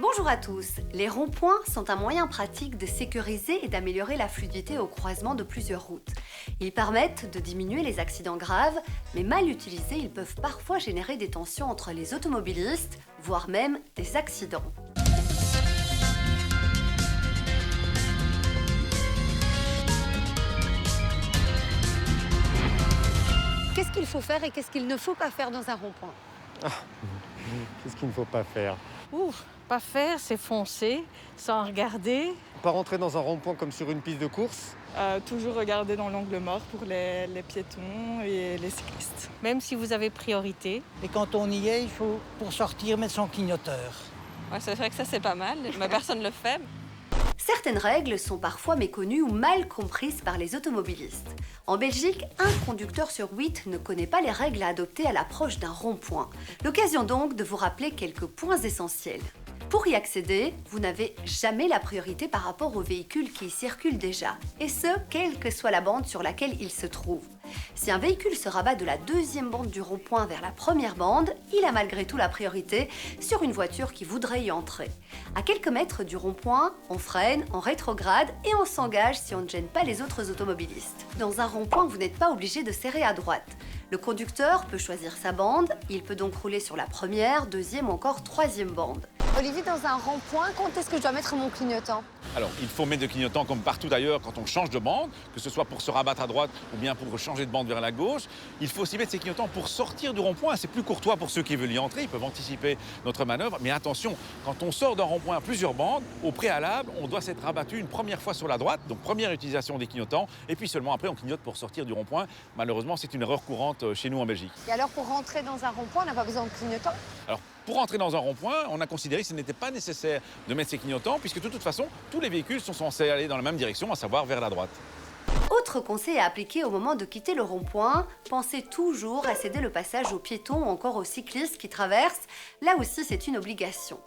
Bonjour à tous. Les ronds-points sont un moyen pratique de sécuriser et d'améliorer la fluidité au croisement de plusieurs routes. Ils permettent de diminuer les accidents graves, mais mal utilisés, ils peuvent parfois générer des tensions entre les automobilistes, voire même des accidents. Qu'est-ce qu'il faut faire et qu'est-ce qu'il ne faut pas faire dans un rond-point? Qu'est-ce qu'il ne faut pas faire? Ouf, pas faire, c'est foncer, sans regarder. Pas rentrer dans un rond-point comme sur une piste de course. Toujours regarder dans l'angle mort pour les piétons et les cyclistes. Même si vous avez priorité. Et quand on y est, il faut, pour sortir, mettre son clignoteur. Ouais, c'est vrai que ça, c'est pas mal, mais personne ne le fait. Certaines règles sont parfois méconnues ou mal comprises par les automobilistes. En Belgique, un conducteur sur 8 ne connaît pas les règles à adopter à l'approche d'un rond-point. L'occasion donc de vous rappeler quelques points essentiels. Pour y accéder, vous n'avez jamais la priorité par rapport aux véhicules qui y circulent déjà, et ce, quelle que soit la bande sur laquelle il se trouve. Si un véhicule se rabat de la deuxième bande du rond-point vers la première bande, il a malgré tout la priorité sur une voiture qui voudrait y entrer. À quelques mètres du rond-point, on freine, on rétrograde et on s'engage si on ne gêne pas les autres automobilistes. Dans un rond-point, vous n'êtes pas obligé de serrer à droite. Le conducteur peut choisir sa bande, il peut donc rouler sur la première, deuxième ou encore troisième bande. Olivier, dans un rond-point, quand est-ce que je dois mettre mon clignotant? Alors, il faut mettre de clignotant comme partout d'ailleurs quand on change de bande, que ce soit pour se rabattre à droite ou bien pour changer de bande vers la gauche. Il faut aussi mettre ses clignotants pour sortir du rond-point. C'est plus courtois pour ceux qui veulent y entrer, ils peuvent anticiper notre manœuvre. Mais attention, quand on sort d'un rond-point à plusieurs bandes, au préalable, on doit s'être rabattu une première fois sur la droite, donc première utilisation des clignotants, et puis seulement après on clignote pour sortir du rond-point. Malheureusement, c'est une erreur courante chez nous en Belgique. Et alors, pour rentrer dans un rond-point, on n'a pas besoin de clignotant? Alors, pour entrer dans un rond-point, on a considéré que ce n'était pas nécessaire de mettre ses clignotants, puisque de toute façon, tous les véhicules sont censés aller dans la même direction, à savoir vers la droite. Autre conseil à appliquer au moment de quitter le rond-point, pensez toujours à céder le passage aux piétons ou encore aux cyclistes qui traversent. Là aussi, c'est une obligation.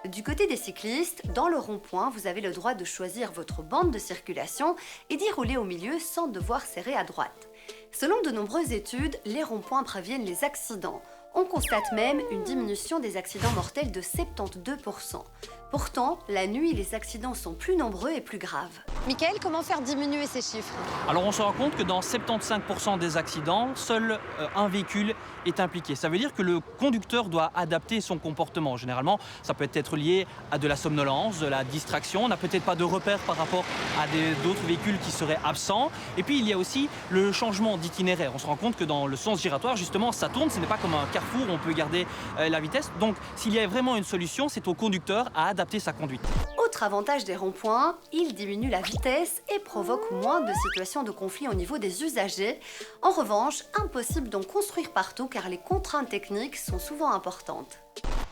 Du côté des cyclistes, dans le rond-point, vous avez le droit de choisir votre bande de circulation et d'y rouler au milieu sans devoir serrer à droite. Selon de nombreuses études, les ronds-points préviennent les accidents. On constate même une diminution des accidents mortels de 72%. Pourtant, la nuit, les accidents sont plus nombreux et plus graves. Mickaël, comment faire diminuer ces chiffres? Alors on se rend compte que dans 75% des accidents, seul un véhicule est impliqué. Ça veut dire que le conducteur doit adapter son comportement. Généralement, ça peut être lié à de la somnolence, de la distraction. On n'a peut-être pas de repères par rapport à d'autres véhicules qui seraient absents. Et puis il y a aussi le changement d'itinéraire. On se rend compte que dans le sens giratoire, justement, ça tourne. Ce n'est pas comme un carrefour où on peut garder la vitesse. Donc s'il y a vraiment une solution, c'est au conducteur à adapter sa conduite. Autre avantage des ronds-points, ils diminuent la vitesse et provoquent moins de situations de conflit au niveau des usagers. En revanche, impossible d'en construire partout car les contraintes techniques sont souvent importantes.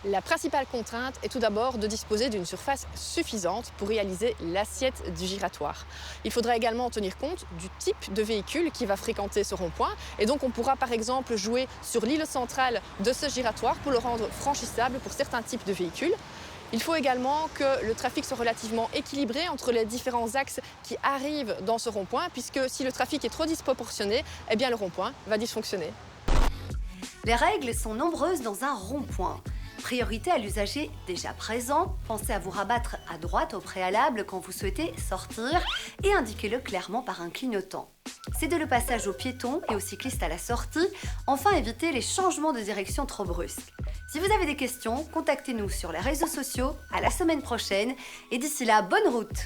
La principale contrainte est tout d'abord de disposer d'une surface suffisante pour réaliser l'assiette du giratoire. Il faudra également tenir compte du type de véhicule qui va fréquenter ce rond-point et donc on pourra par exemple jouer sur l'îlot central de ce giratoire pour le rendre franchissable pour certains types de véhicules. Il faut également que le trafic soit relativement équilibré entre les différents axes qui arrivent dans ce rond-point puisque si le trafic est trop disproportionné, eh bien le rond-point va dysfonctionner. Les règles sont nombreuses dans un rond-point. Priorité à l'usager déjà présent, pensez à vous rabattre à droite au préalable quand vous souhaitez sortir et indiquez-le clairement par un clignotant. Cédez le passage aux piétons et aux cyclistes à la sortie. Enfin, évitez les changements de direction trop brusques. Si vous avez des questions, contactez-nous sur les réseaux sociaux. À la semaine prochaine et d'ici là, bonne route!